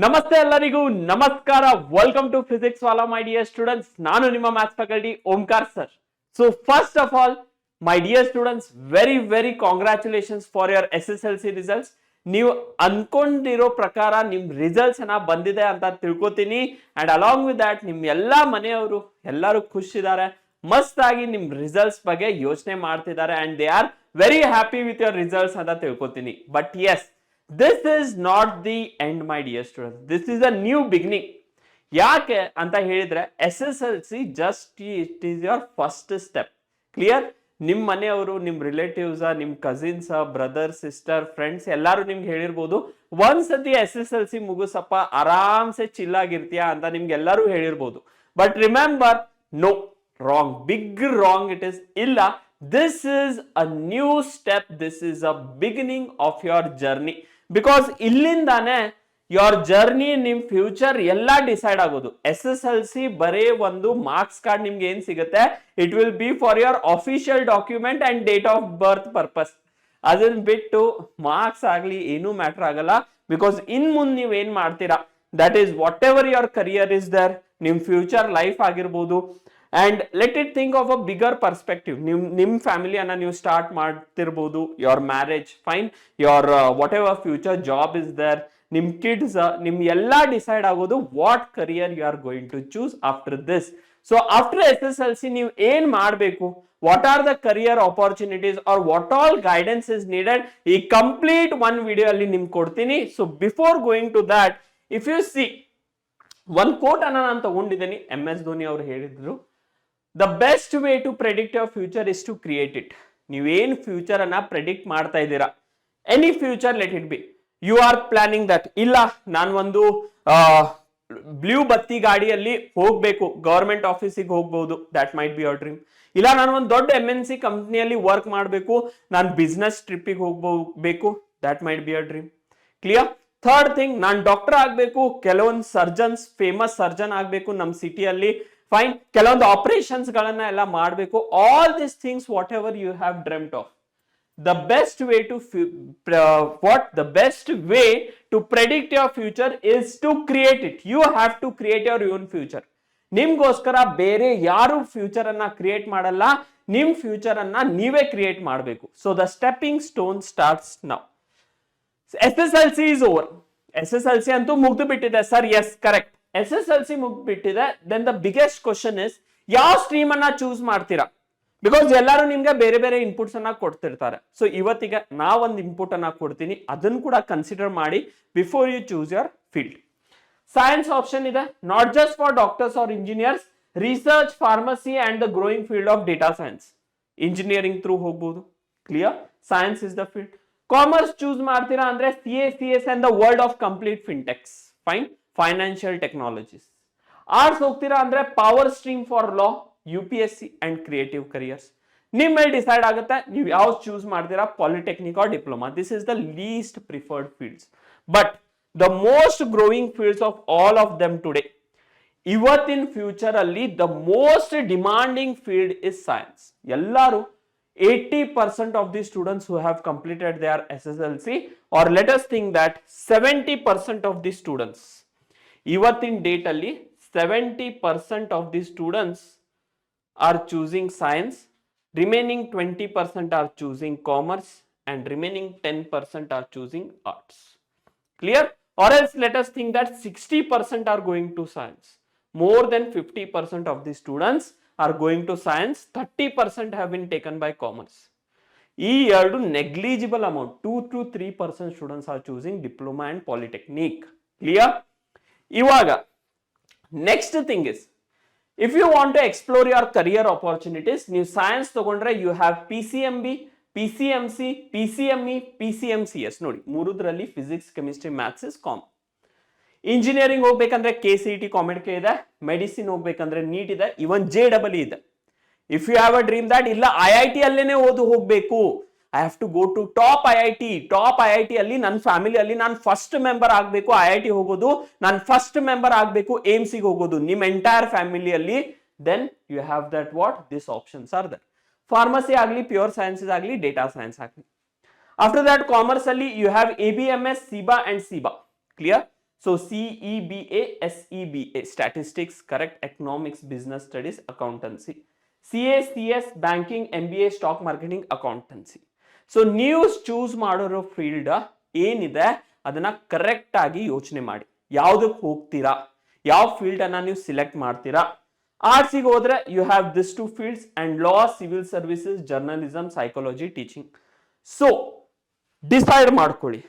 ನಮಸ್ತೆ ಎಲ್ಲರಿಗೂ ನಮಸ್ಕಾರ. Welcome to physics Wallah my dear students. ನಾನು ನಿಮ್ಮ maths faculty Omkar sir. So first of all my dear students, very congratulations for your SSLC results. ನೀವು ಅನ್ಕೊಂಡಿರೋ ಪ್ರಕಾರ ನಿಮ್ ರಿಸಲ್ಟ್ಸ್ ಬಂದಿದೆ ಅಂತ ತಿಳ್ಕೊತೀನಿ. ಅಂಡ್ ಅಲಾಂಗ್ ವಿತ್ ದಟ್ ನಿಮ್ ಎಲ್ಲಾ ಮನೆಯವರು ಎಲ್ಲರೂ ಖುಷಿದ್ದಾರೆ, ಮಸ್ತ್ ಆಗಿ ನಿಮ್ ರಿಸಲ್ಟ್ಸ್ ಬಗ್ಗೆ ಯೋಚನೆ ಮಾಡ್ತಿದ್ದಾರೆ and they are very happy with your results ಅಂತ ತಿಳ್ಕೊತೀನಿ. But yes, this is not the end my dear students, this is a new beginning. ಯಾಕೆ ಅಂತ ಹೇಳಿದ್ರೆ SSLC just it is your first step. Clear? ನಿಮ್ ಮನೆಯವರು, ನಿಮ್ relatives, ನಿಮ್ cousins, brother, sister, friends ಎಲ್ಲಾರು ನಿಮ್ಗೆ ಹೇಳಿರ್ಬೋದು ಒಂದ್ಸತಿ SSLC ಮುಗಿಸಪ್ಪ ಆರಾಮ್ಸೆ ಚಿಲ್ ಆಗಿರ್ತೀಯಾ ಅಂತ ನಿಮ್ಗೆ ಎಲ್ಲರೂ ಹೇಳಿರ್ಬೋದು. But remember, no, wrong, big wrong it is. ಇಲ್ಲ, this is a new step, this is a beginning of your journey. Because ಇಲ್ಲಿಂದಾನೆ ಯೋರ್ ಜರ್ನಿ, ನಿಮ್ ಫ್ಯೂಚರ್ ಎಲ್ಲ ಡಿಸೈಡ್ ಆಗೋದು. SSLC ಬರೇ ಒಂದು ಮಾರ್ಕ್ಸ್ ಕಾರ್ಡ್ ನಿಮ್ಗೆ ಏನ್ ಸಿಗುತ್ತೆ, it will be for your official document and date of birth purpose. ಅದನ್ನ ಬಿಟ್ಟು ಮಾರ್ಕ್ಸ್ ಆಗ್ಲಿ ಏನೂ ಮ್ಯಾಟರ್ ಆಗಲ್ಲ. ಬಿಕಾಸ್ ಇನ್ ಮುಂದೆ ನೀವ್ ಏನ್ ಮಾಡ್ತೀರಾ, that is whatever your career is there, ನಿಮ್ ಫ್ಯೂಚರ್ ಲೈಫ್ ಆಗಿರ್ಬೋದು. And let it think of a bigger perspective. ನಿಮ್ ಫ್ಯಾಮಿಲಿಯನ್ನ ನೀವು ಸ್ಟಾರ್ಟ್ ಮಾಡ್ತಿರ್ಬೋದು, your marriage, fine, your whatever future job is there, ನಿಮ್ ಕಿಡ್ಸ್, ನಿಮ್ ಎಲ್ಲಾ ಡಿಸೈಡ್ ಆಗೋದು what career you are going to choose after this. So after SSLC ನೀವು ಏನ್ ಮಾಡ್ಬೇಕು, what are the career opportunities are what all guidance is needed, ಈ complete one video ಅಲ್ಲಿ ನಿಮ್ಗೆ ಕೊಡ್ತೀನಿ. So before going to that, if you see ಒಂದ್ quote ಅನ್ನ ನಾನು ತಗೊಂಡಿದ್ದೀನಿ, MS ಧೋನಿ ಅವರು ಹೇಳಿದ್ರು, the best way to predict your future is to create it. ನೀವೇನ್ ಫ್ಯೂಚರ್ ಅನ್ನ ಪ್ರೆಡಿಕ್ಟ್ ಮಾಡ್ತಾ ಇದ್ದೀರಾ, any future let it be, you are planning that. ಇಲ್ಲ, ನಾನು ಒಂದು ಬ್ಲೂ ಬತ್ತಿ ಗಾಡಿಯಲ್ಲಿ ಹೋಗ್ಬೇಕು, ಗವರ್ಮೆಂಟ್ ಆಫೀಸಿಗೆ ಹೋಗ್ಬಹುದು, that might be your dream. ಇಲ್ಲ, ನಾನು ಒಂದು ದೊಡ್ಡ MNC ಕಂಪ್ನಿಯಲ್ಲಿ ವರ್ಕ್ ಮಾಡಬೇಕು, ನಾನು ಬಿಸ್ನೆಸ್ ಟ್ರಿಪ್ಪಿಗೆ ಹೋಗ್ಬೇಕು, that might be your dream. Clear? Third thing, ನಾನು ಡಾಕ್ಟರ್ ಆಗ್ಬೇಕು, ಕೆಲವೊಂದು ಸರ್ಜನ್ಸ್, ಫೇಮಸ್ ಸರ್ಜನ್ ಆಗ್ಬೇಕು ನಮ್ಮ ಸಿಟಿಯಲ್ಲಿ, ಫೈನ್, ಕೆಲವೊಂದು ಆಪರೇಷನ್ಸ್ ಗಳನ್ನ ಎಲ್ಲ ಮಾಡಬೇಕು. All this things whatever you have dreamed of, the best way to the best way to predict your future is to create it. You have to create your own future. ನಿಮ್ಗೋಸ್ಕರ ಬೇರೆ ಯಾರು future ಅನ್ನ create ಮಾಡಲ್ಲ, ನಿಮ್ future ಅನ್ನ ನೀವೇ create ಮಾಡಬೇಕು. So the stepping stone starts now. SSLC is over. SSLC ಅಂತೂ ಮುಗ್ದು ಬಿಟ್ಟಿದೆ ಸರ್. ಎಸ್, ಕರೆಕ್ಟ್, SSLC ಮುಗ್ಬಿಟ್ಟಿದೆ. Then the biggest question is, ಯಾವ ಸ್ಟ್ರೀಮ್ ಅನ್ನ ಚೂಸ್ ಮಾಡ್ತೀರಾ? ಬಿಕಾಸ್ ಎಲ್ಲರೂ ನಿಮ್ಗೆ ಬೇರೆ ಬೇರೆ ಇನ್ಪುಟ್ಸ್ ಅನ್ನ ಕೊಡ್ತಿರ್ತಾರೆ. ಸೊ ಇವತ್ತಿಗೆ ನಾವೊಂದು ಇನ್ಪುಟ್ ಅನ್ನ ಕೊಡ್ತೀನಿ, ಅದನ್ನು ಕೂಡ ಕನ್ಸಿಡರ್ ಮಾಡಿ before you choose your field. Science option ಇದೆ, not just for doctors or engineers, research, pharmacy and the growing field of data science. Engineering through ಹೋಗ್ಬೋದು. Clear? Science is the field. Commerce choose ಮಾಡ್ತೀರಾ ಅಂದ್ರೆ CA, CS and the world of complete fintechs, fine, financial technologies. Arts ಹೋಗ್ತೀರಾ ಅಂದ್ರೆ power stream for law, UPSC and creative careers. ನಿಮ್ಮ ಮೇಲೆ decide ಆಗುತ್ತೆ ನೀವು ಯಾವ ಚೂಸ್ ಮಾಡ್ತೀರಾ, polytechnic R diploma. This is the least preferred fields. But the most growing fields of all of them today, ಇವತ್ತಿನ future ಅಲ್ಲಿ the most demanding field is science. ಎಲ್ಲರೂ 80% of the students who have completed their SSLC, or let us think that 70% of the students, ಇವತ್ತಿನ date ಅಲ್ಲಿ 70% of the students are choosing science, remaining 20% are choosing commerce, and remaining 10% are choosing arts. Clear? Or else let us think that 60% are going to science. More than 50% of the students are going to science, 30% have been taken by commerce. ಈ ಎರಡು negligible amount, 2 to 3% students are choosing diploma and polytechnic. Clear? ಇವಾಗ next thing is, if you want to explore your career opportunities, ನೀವು science ತಗೊಂಡ್ರೆ you have PCMB, PCMC, PCME, PCMCS. ನೋಡಿ, ಮೂರದ್ರಲ್ಲಿ physics, chemistry, maths is common. Engineering ಹೋಗ್ಬೇಕಂದ್ರೆ KCET COMEDK ಇದೆ, medicine ಹೋಗ್ಬೇಕಂದ್ರೆ NEET ಇದೆ, even JEE ಇದೆ. If you have a dream that ಇಲ್ಲ IIT ಅಲ್ಲೇನೆ ಹೋಗ್ಬೇಕು, I have to go to top IIT ಅಲ್ಲಿ ನನ್ನ ಫ್ಯಾಮಿಲಿಯಲ್ಲಿ ನಾನು ಫಸ್ಟ್ ಮೆಂಬರ್ ಆಗಬೇಕು, IIT ಹೋಗೋದು, ನಾನು ಫಸ್ಟ್ ಮೆಂಬರ್ ಆಗಬೇಕು, ಏಮ್ಸಿಗೆ ಹೋಗೋದು, ನಿಮ್ಮ ಎಂಟೈರ್ ಫ್ಯಾಮಿಲಿಯಲ್ಲಿ, then you have that what this options are there. Pharmacy ಆಗಲಿ, ಪ್ಯೂರ್ ಸೈನ್ಸಸ್ ಆಗಲಿ, ಡೇಟಾ ಸೈನ್ಸ್ ಆಗಲಿ. ಆಫ್ಟರ್ ದಟ್ ಕಾಮರ್ಸ್ ಅಲ್ಲಿ you have ABMS, SIBA and CIBA. Clear? So CEBA statistics, correct, economics, business studies, accountancy. CACS banking, MBA stock marketing, accountancy. So ನೀವು choose ಮಾಡಿರೋ field ಏನಿದೆ ಅದನ್ನ correct ಆಗಿ ಯೋಚನೆ ಮಾಡಿ. ಯಾವ್ದಕ್ಕೆ ಹೋಗ್ತೀರಾ, ಯಾವ ಫೀಲ್ಡ್ ಅನ್ನ ನೀವು ಸಿಲೆಕ್ಟ್ ಮಾಡ್ತೀರಾ. ಆರ್ಟ್ಸಿಗೆ ಹೋದ್ರೆ you have this two fields and law, civil services, journalism, psychology, teaching. So decide ಮಾಡ್ಕೊಳ್ಳಿ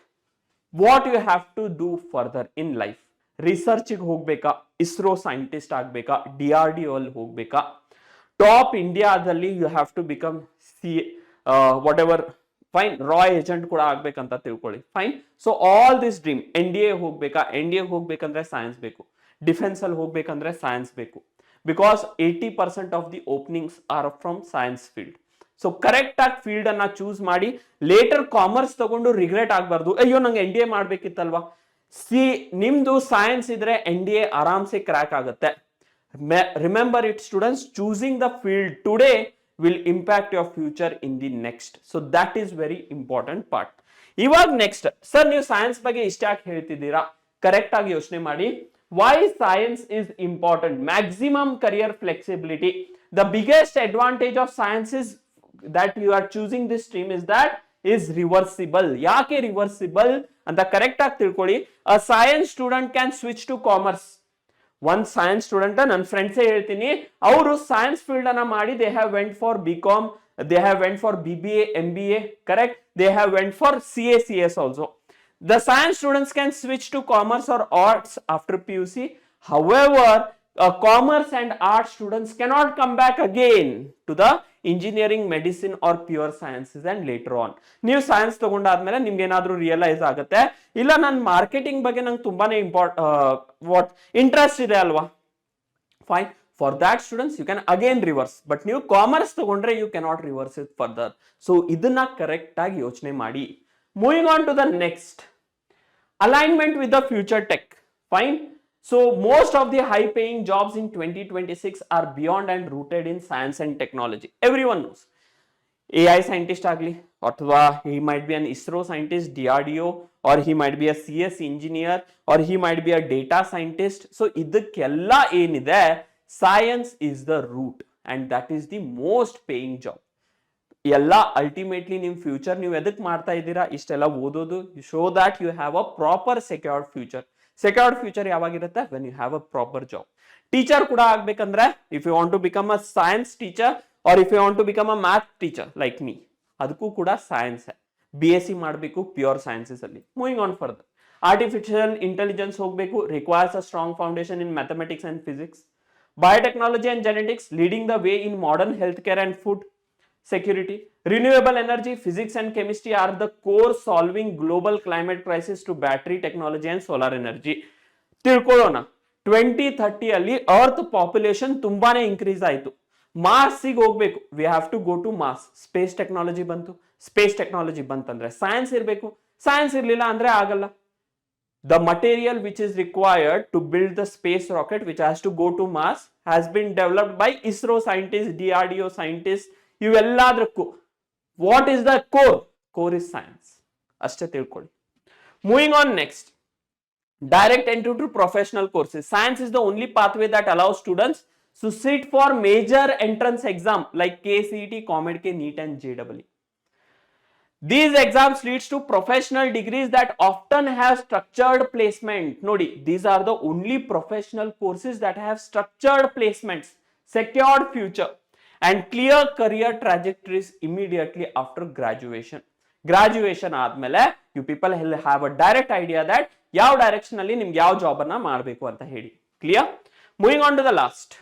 what you have to do further in life. ರಿಸರ್ಚ್ಗೆ ಹೋಗ್ಬೇಕಾ, ಇಸ್ರೋ ಸೈಂಟಿಸ್ಟ್ ಆಗ್ಬೇಕಾ, DRDO ಅಲ್ಲಿ ಹೋಗ್ಬೇಕಾ, ಟಾಪ್ ಇಂಡಿಯಾದಲ್ಲಿ you have to become whatever, fine, ರಾಯ್ agent ಕೂಡ ಆಗ್ಬೇಕಂತ ತಿಳ್ಕೊಳ್ಳಿ, fine. So all this dream, NDA ಹೋಗ್ಬೇಕಾ, NDA ಹೋಗ್ಬೇಕಂದ್ರೆ ಸೈನ್ಸ್ ಬೇಕು, ಡಿಫೆನ್ಸ್ ಅಲ್ಲಿ ಹೋಗ್ಬೇಕಂದ್ರೆ ಸೈನ್ಸ್ ಬೇಕು, because 80% of the openings are from science field. So correct ಆಗಿ ಫೀಲ್ಡ್ ಅನ್ನ ಚೂಸ್ ಮಾಡಿ. ಲೇಟರ್ ಕಾಮರ್ಸ್ ತಗೊಂಡು ರಿಗ್ರೆಟ್ ಆಗ್ಬಾರ್ದು, ಅಯ್ಯೋ ನಂಗೆ NDA ಮಾಡ್ಬೇಕಿತ್ತಲ್ವಾ. ನಿಮ್ದು ಸೈನ್ಸ್ ಇದ್ರೆ NDA ಆರಾಮ್ಸೆ ಕ್ರ್ಯಾಕ್ ಆಗುತ್ತೆ. Remember it students, choosing the field today will impact your future in the next. So that is very important part. ಇವಾಗ ನೆಕ್ಸ್ಟ್, ಸರ್ ನೀವು ಸೈನ್ಸ್ ಬಗ್ಗೆ ಇಷ್ಟಾಗಿ ಹೇಳ್ತಿದ್ದೀರಾ, ಕರೆಕ್ಟ್ ಆಗಿ ಯೋಚನೆ ಮಾಡಿ. Why science is important? Maximum career flexibility. The biggest advantage of science is that you are choosing this stream is that is reversible. ಯಾಕೆ reversible ಅಂತ correct ಆಗಿ ತಿಳ್ಕೊಳ್ಳಿ. A science student can switch to commerce. One science student, ನನ್ನ ಫ್ರೆಂಡ್ಸೇ ಹೇಳ್ತೀನಿ, ಅವರು science field ಅನ್ನ ಮಾಡಿ they have went for BCom, they have went for BBA, MBA, correct, they have went for CACS also. The science students can switch to commerce or arts after PUC. However, commerce and art students cannot come back again to the engineering, medicine or pure sciences and later on. ನೀವು science ತಗೊಂಡಾದ್ಮೇಲೆ ನಿಮ್ಗೆ ಏನಾದ್ರೂ realise ಆಗುತ್ತೆ, ಇಲ್ಲ ನಾನು marketing ಬಗ್ಗೆ ನಂಗೆ ತುಂಬಾನೇ interest ಇದೆ ಅಲ್ವಾ, fine, for that students you can again reverse. But ನೀವು ಕಾಮರ್ಸ್ ತಗೊಂಡ್ರೆ you cannot reverse it further. So ಇದನ್ನ ಕರೆಕ್ಟ್ ಆಗಿ ಯೋಚನೆ ಮಾಡಿ. Moving on to the next, alignment with the future tech, fine. So most of the high paying jobs in 2026 are beyond and rooted in science and technology. Everyone knows. AI scientist agli, ಅಥವಾ he might be an ISRO scientist, DRDO, or he might be a CS engineer, or he might be a data scientist. So ಇದಕ್ಕೆಲ್ಲ ಏನಿದೆ, science is the root and that is the most paying job. ಎಲ್ಲ ultimately ನಿಮ್ future ನೀವು ಎದಕ್ ಮಾಡ್ತಾ ಇದ್ದೀರಾ, ಇಷ್ಟೆಲ್ಲ ಓದೋದು, so that you have a proper secured future. Secured future ಯಾವಾಗಿರುತ್ತೆ, when you have a proper job. Teacher ಕೂಡ ಆಗ್ಬೇಕಂದ್ರೆ, if you want to become a science teacher or if you want to become a math teacher like me, ಅದಕ್ಕೂ ಕೂಡ science BSc ಮಾಡಬೇಕು pure sciences ಅಲ್ಲಿ. Moving on further, artificial intelligence ಹೋಗಬೇಕು, requires a strong foundation in mathematics and physics. Biotechnology and genetics, leading the way in modern health care and food security. Renewable energy, physics and chemistry are the core solving global climate crisis to battery technology and solar energy. ತಿಳ್ಕೊಳ್ಳೋಣ, 2030 ಅಲ್ಲಿ earth population ತುಂಬಾನೇ increase ಆಯ್ತು. ಮಾರ್ಸಿಗೆ ಹೋಗ್ಬೇಕು, we have to go to Mars. Space technology ಬಂತು, space technology ಬಂತಂದ್ರೆ science ಇರಬೇಕು, science ಇರಲಿಲ್ಲ ಅಂದ್ರೆ ಆಗಲ್ಲ. The material which is required to build the space rocket which has to go to Mars has been developed by ISRO scientists, DRDO scientists. ಇವೆಲ್ಲದಕ್ಕೂ what is the core is science, ಅಷ್ಟೇ ತಿಳ್ಕೊಳ್ಳಿ. Moving on next, direct entry to professional courses. Science is the only pathway that allows students to sit for major entrance exam like KCET, COMEDK, NEET and JEE. These exams leads to professional degrees that often have structured placement. Nodi, these are the only professional courses that have structured placements, secured future and clear career trajectories immediately after graduation. Graduation ಆದ್ಮೇಲೆ you people will have a direct idea that ಯಾವ direction ಅಲ್ಲಿ ನಿಮ್ಗೆ ಯಾವ job ಅನ್ನ ಮಾಡಬೇಕು ಅಂತ ಹೇಳಿ. Clear? Moving on to the last,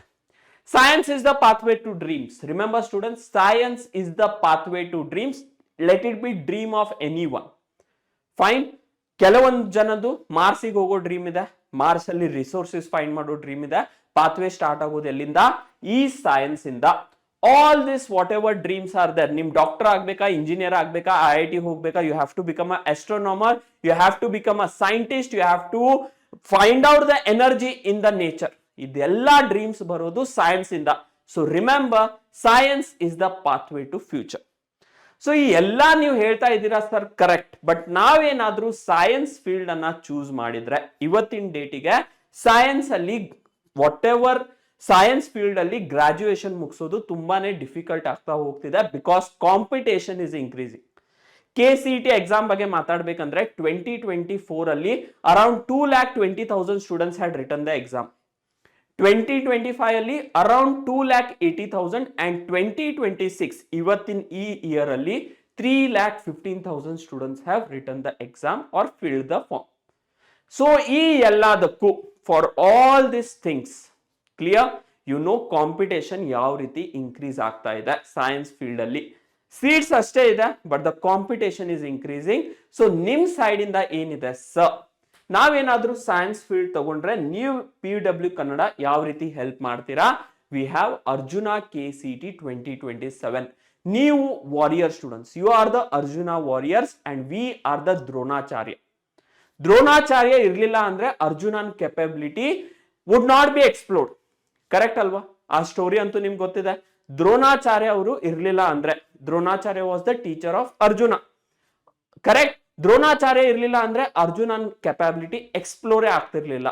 science is the pathway to dreams. Remember students, science is the pathway to dreams. Let it be dream of anyone. Fine. ಕೆಲವೊಂದು ಜನದ್ದು ಮಾರ್ಸಿಗೆ ಹೋಗೋ ಡ್ರೀಮ್ ಇದೆ, ಮಾರ್ಸ್ ಅಲ್ಲಿ ರಿಸೋರ್ಸಸ್ ಫೈಂಡ್ ಮಾಡೋ dream ಇದೆ. Pathway start ಆಗೋದು ಎಲ್ಲಿಂದ? ಈ ಸೈನ್ಸ್ ಇಂದ. All this whatever dreams are there. ನಿಮ್ ಡಾಕ್ಟರ್ ಆಗ್ಬೇಕಾ, ಇಂಜಿನಿಯರ್ ಆಗ್ಬೇಕಾ, IIT ಹೋಗ್ಬೇಕಾ, you have to become a astronomer, you have to become a scientist, you have to find out the energy in the nature. ಇದೆಲ್ಲ dreams ಬರೋದು science ಇಂದ. So remember, science is the pathway to future. So ಈ ಎಲ್ಲಾ ನೀವು ಹೇಳ್ತಾ ಇದ್ದೀರಾ sir, correct. But ನಾವೇನಾದ್ರೂ science field ಅನ್ನ ಚೂಸ್ ಮಾಡಿದ್ರೆ ಇವತ್ತಿನ ಡೇಟಿಗೆ ಸೈನ್ಸ್ ಅಲ್ಲಿ ವಾಟ್ ಎವರ್ ಸೈನ್ಸ್ ಫೀಲ್ಡ್ ಅಲ್ಲಿ ಗ್ರಾಜುಯೇಷನ್ ಮುಗಿಸೋದು ತುಂಬಾನೇ ಡಿಫಿಕಲ್ಟ್ ಆಗ್ತಾ ಹೋಗ್ತಿದೆ, because competition is increasing. KCET exam ಬಗ್ಗೆ ಮಾತಾಡ್ಬೇಕಂದ್ರೆ 2024 ಅಲ್ಲಿ around 2,20,000 students had return the exam. 2025 ಅಲ್ಲಿ ಅರೌಂಡ್ 2,80,000 ಅಂಡ್ 2026 ಇವತ್ತಿನ ಈ ಇಯರ್ ಅಲ್ಲಿ 3,15,000 students have return the exam or filled the form. So ಈ ಎಲ್ಲದಕ್ಕೂ for all this things clear, you know competition ಯಾವ ರೀತಿ ಇನ್ಕ್ರೀಸ್ ಆಗ್ತಾ ಇದೆ ಸೈನ್ಸ್ ಫೀಲ್ಡ್ ಅಲ್ಲಿ. ಸೀಟ್ಸ್ ಅಷ್ಟೇ ಇದೆ, but the competition is increasing. So ನಿಮ್ ಸೈಡ್ ಇಂದ ಏನಿದೆ ಸರ್, ನಾವೇನಾದ್ರೂ ಸೈನ್ಸ್ ಫೀಲ್ಡ್ ತಗೊಂಡ್ರೆ ನೀವು PW ಕನ್ನಡ ಯಾವ ರೀತಿ ಹೆಲ್ಪ್ ಮಾಡ್ತೀರಾ? We have Arjuna KCET 2027. ನೀವು warrior students, you are the Arjuna warriors and we are the Dronacharya. Dronacharya ಇರ್ಲಿಲ್ಲ ಅಂದ್ರೆ ಅರ್ಜುನನ್ capability would not be explored. Correct ಅಲ್ವಾ? ಆ ಸ್ಟೋರಿ ಅಂತೂ ನಿಮ್ಗೆ ಗೊತ್ತಿದೆ. ದ್ರೋಣಾಚಾರ್ಯ ಅವರು ಇರ್ಲಿಲ್ಲ ಅಂದ್ರೆ, Dronacharya was the teacher of Arjuna, correct? Dronacharya ಇರ್ಲಿಲ್ಲ ಅಂದ್ರೆ ಅರ್ಜುನನ್ ಕೆಪಬಿಲಿಟಿ ಎಕ್ಸ್ಪ್ಲೋರೇ ಆಗ್ತಿರ್ಲಿಲ್ಲ.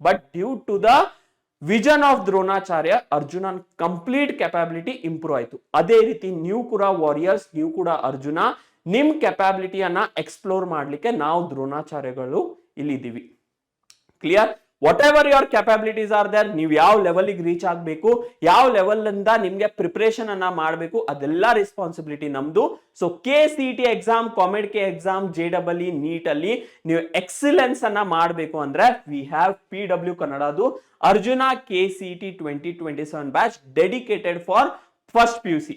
But due to the vision of Dronacharya ಅರ್ಜುನನ್ ಕಂಪ್ಲೀಟ್ ಕೆಪಬಿಲಿಟಿ ಇಂಪ್ರೂವ್ ಆಯ್ತು. ಅದೇ ರೀತಿ ನೀವು ಕೂಡ ವಾರಿಯರ್ಸ್, ನೀವು ಕೂಡ ಅರ್ಜುನ, ನಿಮ್ ಕೆಪಬಿಲಿಟಿಯನ್ನ ಎಕ್ಸ್ಪ್ಲೋರ್ ಮಾಡ್ಲಿಕ್ಕೆ ನಾವು ದ್ರೋಣಾಚಾರ್ಯಗಳು ಇಲ್ಲಿದ್ದೀವಿ. Clear? Whatever your capabilities are there, ನೀವು ಯಾವ ಲೆವೆಲ್ಗೆ ರೀಚ್ ಆಗಬೇಕು, ಯಾವ ಲೆವೆಲ್ ಇಂದ ನಿಮ್ಗೆ ಪ್ರಿಪರೇಷನ್ ಅನ್ನ ಮಾಡಬೇಕು, ಅದೆಲ್ಲ ರೆಸ್ಪಾನ್ಸಿಬಿಲಿಟಿ ನಮ್ದು. So KCET exam, COMEDK exam, JEE, NEET ಅಲ್ಲಿ ನೀವು ಎಕ್ಸಲೆನ್ಸ್ ಅನ್ನ ಮಾಡಬೇಕು ಅಂದ್ರೆ ವಿ ಹ್ಯಾವ್ PW ಕನ್ನಡದು Arjuna KCET 2027 batch dedicated for first PUC.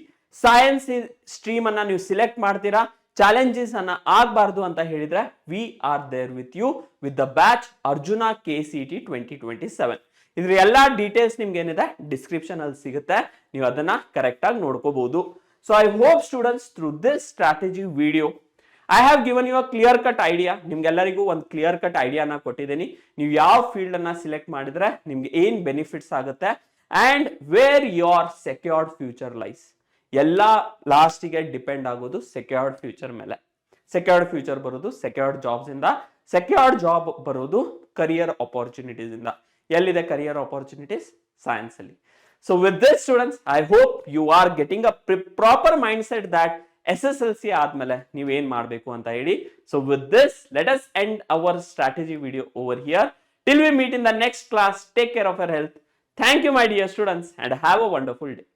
Science stream ಅನ್ನ ನೀವು ಸಿಲೆಕ್ಟ್ ಮಾಡ್ತೀರಾ, ಚಾಲೆಂಜಸ್ ಅನ್ನ ಆಗಬಾರ್ದು ಅಂತ ಹೇಳಿದ್ರೆ we are there with you with the batch Arjuna KCET 2027. ಇದ್ರ ಎಲ್ಲಾ ಡೀಟೇಲ್ಸ್ ನಿಮ್ಗೆ ಏನಿದೆ ಡಿಸ್ಕ್ರಿಪ್ಷನ್ ಅಲ್ಲಿ ಸಿಗುತ್ತೆ, ನೀವು ಅದನ್ನ ಕರೆಕ್ಟ್ ಆಗಿ ನೋಡ್ಕೋಬಹುದು. So I hope students through this strategy video I have given you a clear cut idea. ನಿಮ್ಗೆಲ್ಲರಿಗೂ ಒಂದು ಕ್ಲಿಯರ್ ಕಟ್ ಐಡಿಯಾನ ಕೊಟ್ಟಿದ್ದೀನಿ. ನೀವು ಯಾವ ಫೀಲ್ಡ್ ಅನ್ನ ಸಿಲೆಕ್ಟ್ ಮಾಡಿದ್ರೆ ನಿಮ್ಗೆ ಏನ್ ಬೆನಿಫಿಟ್ಸ್ ಆಗುತ್ತೆ and where your secured future lies. ಎಲ್ಲ ಲಾಸ್ಟಿಗೆ ಡಿಪೆಂಡ್ ಆಗೋದು ಸೆಕ್ಯೂರ್ಡ್ ಫ್ಯೂಚರ್ ಮೇಲೆ. ಸೆಕ್ಯೂರ್ಡ್ ಫ್ಯೂಚರ್ ಬರೋದು ಸೆಕ್ಯೂರ್ಡ್ ಜಾಬ್ಸ್ ಇಂದ, ಸೆಕ್ಯೂರ್ಡ್ ಜಾಬ್ ಬರೋದು ಕರಿಯರ್ ಆಪರ್ಚುನಿಟೀಸ್ ಇಂದ. ಎಲ್ಲಿದೆ ಕರಿಯರ್ ಆಪರ್ಚುನಿಟೀಸ್? ಸೈನ್ಸ್ ಅಲ್ಲಿ. So with this students I hope you are getting a proper mindset that SSLC ಆದ್ಮೇಲೆ ನೀವ್ ಏನ್ ಮಾಡ್ಬೇಕು ಅಂತ ಹೇಳಿ. So with this let us end our strategy video over here. Till we meet in the next class, take care of your health. Thank you my dear students and have a wonderful day.